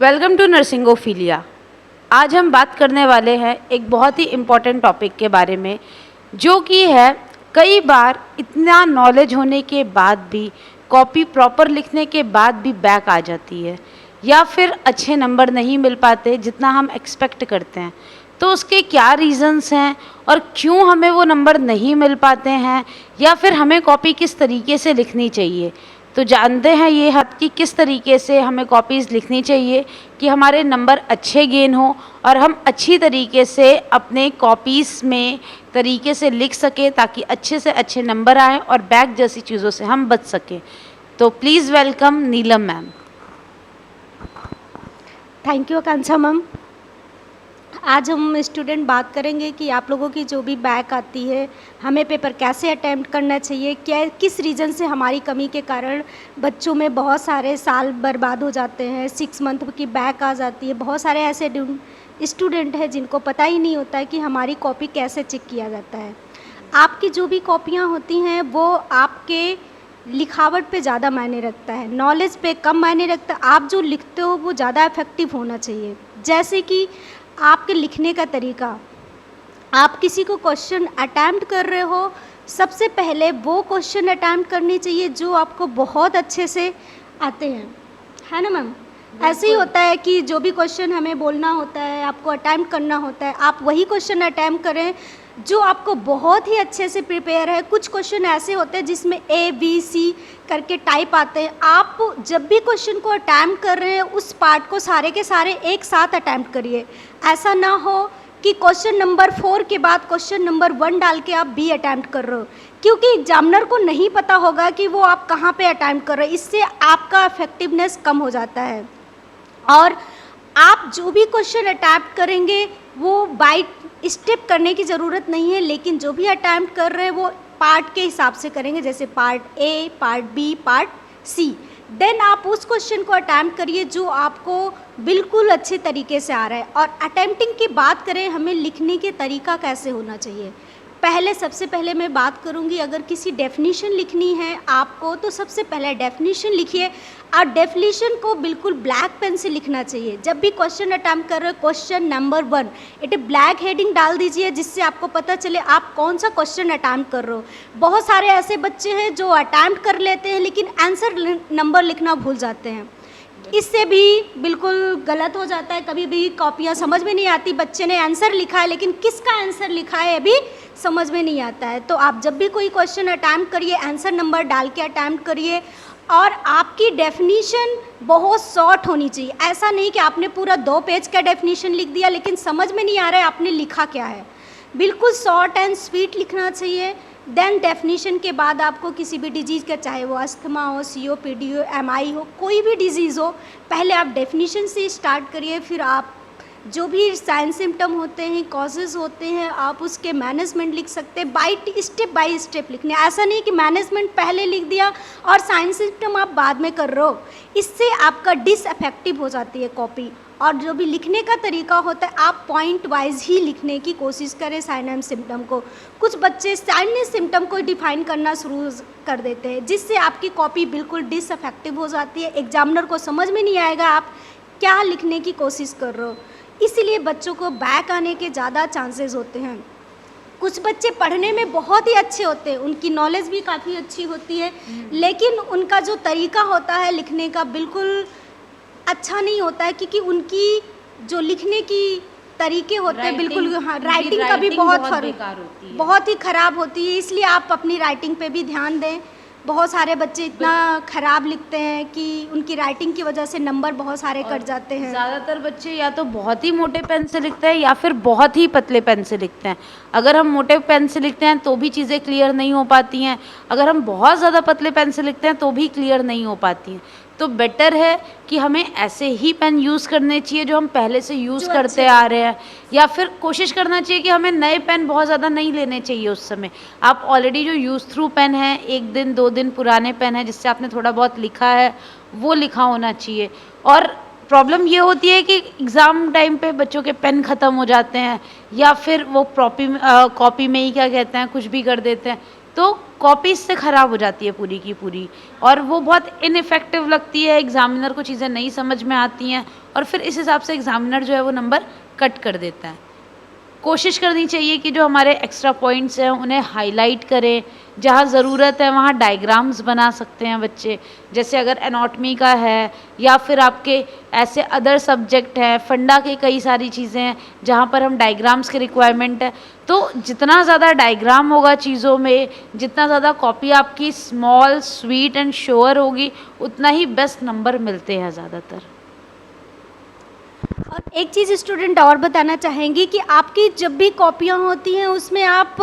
Welcome to नर्सिंगोफीलिया। आज हम बात करने वाले हैं एक बहुत ही इम्पॉर्टेंट टॉपिक के बारे में, जो कि है कई बार इतना नॉलेज होने के बाद भी, कॉपी प्रॉपर लिखने के बाद भी बैक आ जाती है या फिर अच्छे नंबर नहीं मिल पाते जितना हम एक्सपेक्ट करते हैं। तो उसके क्या रीज़न्स हैं और क्यों हमें वो नंबर नहीं मिल पाते हैं, या फिर हमें कॉपी किस तरीके से लिखनी चाहिए। तो जानते हैं ये हद कि किस तरीके से हमें कॉपीज़ लिखनी चाहिए कि हमारे नंबर अच्छे गेन हो और हम अच्छी तरीके से अपने कॉपीज़ में तरीके से लिख सकें, ताकि अच्छे से अच्छे नंबर आएँ और बैक जैसी चीज़ों से हम बच सकें। तो please welcome Neelam ma'am. Thank you Akanksha ma'am. आज हम स्टूडेंट बात करेंगे कि आप लोगों की जो भी बैक आती है, हमें पेपर कैसे अटेम्प्ट करना चाहिए, क्या किस रीज़न से हमारी कमी के कारण बच्चों में बहुत सारे साल बर्बाद हो जाते हैं, 6 मंथ की बैक आ जाती है। बहुत सारे ऐसे स्टूडेंट हैं जिनको पता ही नहीं होता है कि हमारी कॉपी कैसे चेक किया जाता है। आपकी जो भी कॉपियाँ होती हैं वो आपके लिखावट पे ज़्यादा मायने रखता है, नॉलेज पे कम मायने रखता है। आप जो लिखते हो वो ज़्यादा इफेक्टिव होना चाहिए। जैसे कि आपके लिखने का तरीका, आप किसी को क्वेश्चन अटैम्प्ट कर रहे हो, सबसे पहले वो क्वेश्चन अटैम्प्ट करनी चाहिए जो आपको बहुत अच्छे से आते हैं, है ना मैम। ऐसे ही होता है कि जो भी क्वेश्चन हमें बोलना होता है, आपको अटैम्प्ट करना होता है, आप वही क्वेश्चन अटैम्प्ट करें जो आपको बहुत ही अच्छे से प्रिपेयर है। कुछ क्वेश्चन ऐसे होते हैं जिसमें A B C करके टाइप आते हैं। आप जब भी क्वेश्चन को अटैम्प्ट कर रहे हैं, उस पार्ट को सारे के सारे एक साथ अटैम्प्ट करिए। ऐसा ना हो कि क्वेश्चन नंबर 4 के बाद क्वेश्चन नंबर 1 डाल के आप B अटैम्प्ट कर रहे हो, क्योंकि एग्जामिनर को नहीं पता होगा कि वो आप कहाँ पे अटैम्प्ट कर रहे हो। इससे आपका इफेक्टिवनेस कम हो जाता है। और आप जो भी क्वेश्चन अटैम्प्ट करेंगे वो बाय स्टेप करने की ज़रूरत नहीं है, लेकिन जो भी अटैम्प्ट कर रहे हैं वो पार्ट के हिसाब से करेंगे, जैसे part A, part B, part C। Then आप उस क्वेश्चन को अटैम्प्ट करिए जो आपको बिल्कुल अच्छे तरीके से आ रहा है। और अटैम्प्टिंग की बात करें, हमें लिखने के तरीका कैसे होना चाहिए। सबसे पहले मैं बात करूंगी, अगर किसी डेफिनेशन लिखनी है आपको, तो सबसे पहले डेफिनेशन लिखिए। और डेफिनेशन को बिल्कुल ब्लैक पेन से लिखना चाहिए। जब भी क्वेश्चन अटैम्प्ट कर रहे हो, question number 1 it black heading डाल दीजिए, जिससे आपको पता चले आप कौन सा क्वेश्चन अटैम्प्ट कर रहे हो। बहुत सारे ऐसे बच्चे हैं जो अटैम्प्ट कर लेते हैं लेकिन आंसर नंबर लिखना भूल जाते हैं। इससे भी बिल्कुल गलत हो जाता है। कभी भी कॉपियाँ समझ में नहीं आती, बच्चे ने आंसर लिखा है लेकिन किसका आंसर लिखा है अभी समझ में नहीं आता है। तो आप जब भी कोई क्वेश्चन अटैम्प्ट करिए, आंसर नंबर डाल के अटैम्प्ट करिए। और आपकी डेफिनीशन बहुत शॉर्ट होनी चाहिए। ऐसा नहीं कि आपने पूरा 2 पेज का डेफिनीशन लिख दिया लेकिन समझ में नहीं आ रहा है आपने लिखा क्या है। बिल्कुल शॉर्ट एंड स्वीट लिखना चाहिए। देन डेफिनीशन के बाद आपको किसी भी डिजीज़ का, चाहे वो अस्थमा हो, COPD हो, MI हो, कोई भी डिजीज़ हो, पहले आप डेफिनीशन से स्टार्ट करिए। फिर आप जो भी साइन सिम्टम होते हैं, कॉजेज़ होते हैं, आप उसके मैनेजमेंट लिख सकते हैं। बाई स्टेप लिखने, ऐसा नहीं कि मैनेजमेंट पहले लिख दिया और साइन सिम्टम आप बाद में कर रहे हो। इससे आपका डिसअफेक्टिव हो जाती है कॉपी। और जो भी लिखने का तरीका होता है, आप पॉइंट वाइज ही लिखने की कोशिश करें साइन एंड सिम्टम को। कुछ बच्चे साइन एंड सिम्टम को डिफाइन करना शुरू कर देते हैं, जिससे आपकी कॉपी बिल्कुल डिसअफेक्टिव हो जाती है। एग्जामिनर को समझ में नहीं आएगा आप क्या लिखने की कोशिश कर रहे हो। इसीलिए बच्चों को बैक आने के ज़्यादा चांसेस होते हैं। कुछ बच्चे पढ़ने में बहुत ही अच्छे होते हैं, उनकी नॉलेज भी काफ़ी अच्छी होती है, लेकिन उनका जो तरीका होता है लिखने का बिल्कुल अच्छा नहीं होता है, क्योंकि उनकी जो लिखने की तरीके होते हैं बिल्कुल, हाँ, राइटिंग का भी बहुत ही ख़राब होती है। इसलिए आप अपनी राइटिंग पे भी ध्यान दें। बहुत सारे बच्चे इतना ख़राब लिखते हैं कि उनकी राइटिंग की वजह से नंबर बहुत सारे कट जाते हैं। ज़्यादातर बच्चे या तो बहुत ही मोटे पेन से लिखते हैं या फिर बहुत ही पतले पेन से लिखते हैं। अगर हम मोटे पेन से लिखते हैं तो भी चीज़ें क्लियर नहीं हो पाती हैं, अगर हम बहुत ज़्यादा पतले पेन से लिखते हैं तो भी क्लियर नहीं हो पाती हैं। तो बेटर है कि हमें ऐसे ही पेन यूज़ करने चाहिए जो हम पहले से यूज़ करते आ रहे हैं, या फिर कोशिश करना चाहिए कि हमें नए पेन बहुत ज़्यादा नहीं लेने चाहिए उस समय। आप ऑलरेडी जो यूज़ थ्रू पेन है, 1 दिन 2 दिन पुराने पेन है जिससे आपने थोड़ा बहुत लिखा है, वो लिखा होना चाहिए। और प्रॉब्लम ये होती है कि एग्ज़ाम टाइम पे बच्चों के पेन ख़त्म हो जाते हैं, या फिर वो कॉपी में ही क्या कहते हैं कुछ भी कर देते हैं। तो कॉपी इससे ख़राब हो जाती है पूरी की पूरी, और वो बहुत इनइफेक्टिव लगती है, एग्ज़ामिनर को चीज़ें नहीं समझ में आती हैं, और फिर इस हिसाब से एग्ज़ामिनर जो है वो नंबर कट कर देता है। कोशिश करनी चाहिए कि जो हमारे एक्स्ट्रा पॉइंट्स हैं उन्हें हाईलाइट करें, जहाँ ज़रूरत है वहाँ डायग्राम्स बना सकते हैं बच्चे, जैसे अगर एनाटॉमी का है या फिर आपके ऐसे अदर सब्जेक्ट हैं, फंडा के कई सारी चीज़ें हैं जहाँ पर हम डायग्राम्स की रिक्वायरमेंट है। तो जितना ज़्यादा डायग्राम होगा चीज़ों में, जितना ज़्यादा कॉपी आपकी स्मॉल स्वीट एंड श्योर होगी, उतना ही बेस्ट नंबर मिलते हैं ज़्यादातर। और एक चीज़ स्टूडेंट और बताना चाहेंगी कि आपकी जब भी कॉपियाँ होती हैं उसमें आप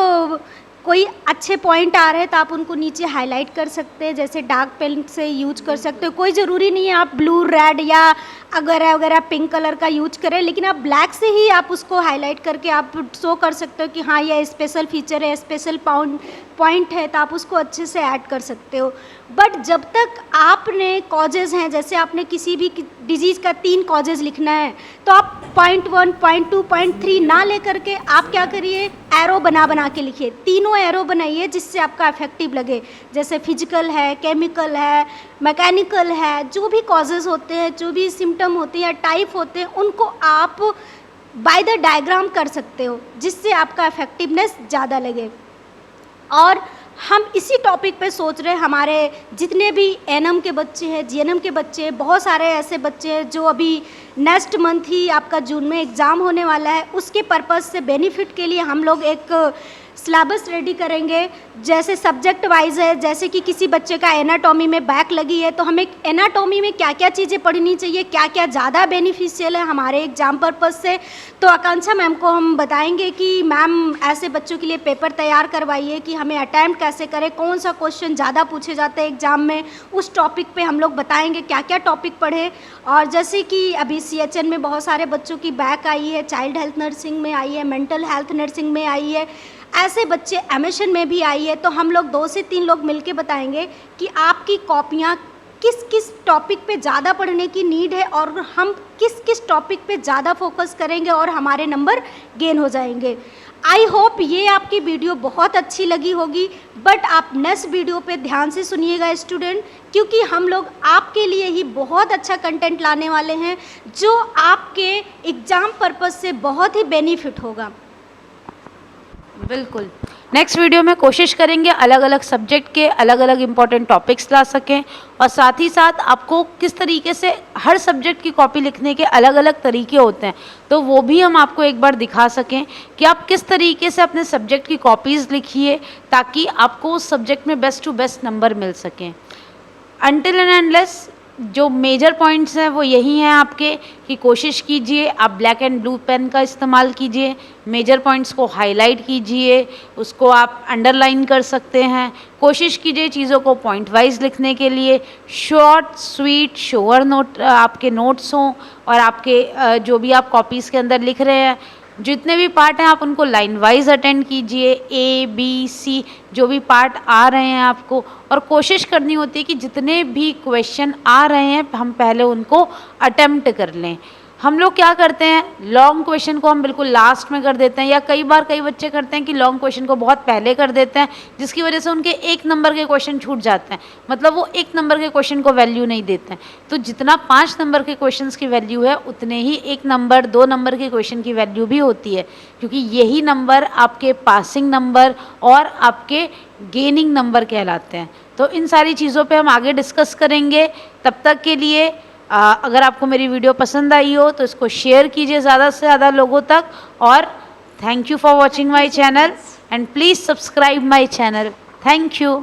कोई अच्छे पॉइंट आ रहे हैं तो आप उनको नीचे हाईलाइट कर सकते हैं, जैसे डार्क पेन से यूज कर सकते हो। कोई ज़रूरी नहीं है आप ब्लू, रेड या अगर पिंक कलर का यूज करें, लेकिन आप ब्लैक से ही आप उसको हाईलाइट करके आप शो कर सकते हो कि हाँ ये स्पेशल फीचर है, स्पेशल पॉइंट है, तो आप उसको अच्छे से ऐड कर सकते हो। बट जब तक आपने कॉजेज़ हैं, जैसे आपने किसी भी डिजीज़ का 3 कॉजेज़ लिखना है तो आप पॉइंट 1, पॉइंट 2, पॉइंट 3 ना ले करके आप क्या करिए, एरो बना के लिखिए। तीनों एरो बनाइए जिससे आपका इफेक्टिव लगे, जैसे फिजिकल है, केमिकल है, मैकेनिकल है, जो भी कॉजेज़ होते हैं, जो भी सिम्टम होते हैं या टाइप होते हैं, उनको आप बाय द डायग्राम कर सकते हो जिससे आपका इफेक्टिवनेस ज़्यादा लगे। और हम इसी टॉपिक पे सोच रहे हैं, हमारे जितने भी एनएम के बच्चे हैं, जीएनएम के बच्चे हैं, बहुत सारे ऐसे बच्चे हैं जो अभी नेक्स्ट मंथ ही आपका जून में एग्ज़ाम होने वाला है, उसके पर्पज़ से बेनिफिट के लिए हम लोग एक सिलेबस रेडी करेंगे, जैसे सब्जेक्ट वाइज है। जैसे कि किसी बच्चे का एनाटॉमी में बैक लगी है तो हमें एनाटॉमी में क्या क्या चीज़ें पढ़नी चाहिए, क्या क्या ज़्यादा बेनिफिशियल है हमारे एग्ज़ाम पर्पज़ से, तो आकांक्षा मैम को हम बताएंगे कि मैम ऐसे बच्चों के लिए पेपर तैयार करवाइए कि हमें अटैम्प्ट कैसे करें, कौन सा क्वेश्चन ज़्यादा पूछे जाते हैं एग्ज़ाम में, उस टॉपिक पे हम लोग बताएंगे क्या क्या टॉपिक पढ़े। और जैसे कि अभी CHN में बहुत सारे बच्चों की बैक आई है, चाइल्ड हेल्थ नर्सिंग में आई है, मेंटल हेल्थ नर्सिंग में आई है, ऐसे बच्चे एमएशन में भी आई है, तो हम लोग 2 से 3 लोग मिलके बताएंगे कि आपकी कॉपियाँ किस किस टॉपिक पे ज़्यादा पढ़ने की नीड है और हम किस किस टॉपिक पे ज़्यादा फोकस करेंगे और हमारे नंबर गेन हो जाएंगे। आई होप ये आपकी वीडियो बहुत अच्छी लगी होगी, बट आप नेक्स्ट वीडियो पे ध्यान से सुनिएगा स्टूडेंट, क्योंकि हम लोग आपके लिए ही बहुत अच्छा कंटेंट लाने वाले हैं जो आपके एग्ज़ाम पर्पज़ से बहुत ही बेनिफिट होगा। बिल्कुल, नेक्स्ट वीडियो में कोशिश करेंगे अलग अलग सब्जेक्ट के अलग अलग इम्पॉर्टेंट टॉपिक्स ला सकें, और साथ ही साथ आपको किस तरीके से हर सब्जेक्ट की कॉपी लिखने के अलग अलग तरीके होते हैं, तो वो भी हम आपको एक बार दिखा सकें कि आप किस तरीके से अपने सब्जेक्ट की कॉपीज़ लिखिए ताकि आपको उस सब्जेक्ट में बेस्ट टू बेस्ट नंबर मिल सकें। अनटिल एंड अनलेस जो मेजर पॉइंट्स हैं वो यही हैं आपके, कि कोशिश कीजिए आप ब्लैक एंड ब्लू पेन का इस्तेमाल कीजिए, मेजर पॉइंट्स को हाईलाइट कीजिए, उसको आप अंडरलाइन कर सकते हैं, कोशिश कीजिए चीज़ों को पॉइंट वाइज लिखने के लिए, शॉर्ट स्वीट श्योर नोट आपके नोट्स हों, और आपके जो भी आप कॉपीज़ के अंदर लिख रहे हैं जितने भी पार्ट हैं आप उनको लाइन वाइज अटेंड कीजिए, A, B, C जो भी पार्ट आ रहे हैं आपको, और कोशिश करनी होती है कि जितने भी क्वेश्चन आ रहे हैं हम पहले उनको अटेम्प्ट कर लें। हम लोग क्या करते हैं, लॉन्ग क्वेश्चन को हम बिल्कुल लास्ट में कर देते हैं, या कई बार कई बच्चे करते हैं कि लॉन्ग क्वेश्चन को बहुत पहले कर देते हैं, जिसकी वजह से उनके 1 नंबर के क्वेश्चन छूट जाते हैं, मतलब वो 1 नंबर के क्वेश्चन को वैल्यू नहीं देते हैं। तो जितना 5 नंबर के क्वेश्चंस की वैल्यू है उतने ही 1 नंबर 2 नंबर के क्वेश्चन की वैल्यू भी होती है, क्योंकि यही नंबर आपके पासिंग नंबर और आपके गेनिंग नंबर कहलाते हैं। तो इन सारी चीज़ों पे हम आगे डिस्कस करेंगे। तब तक के लिए अगर आपको मेरी वीडियो पसंद आई हो तो इसको शेयर कीजिए ज़्यादा से ज़्यादा लोगों तक, और thank you for watching my channel and please subscribe my channel. Thank you.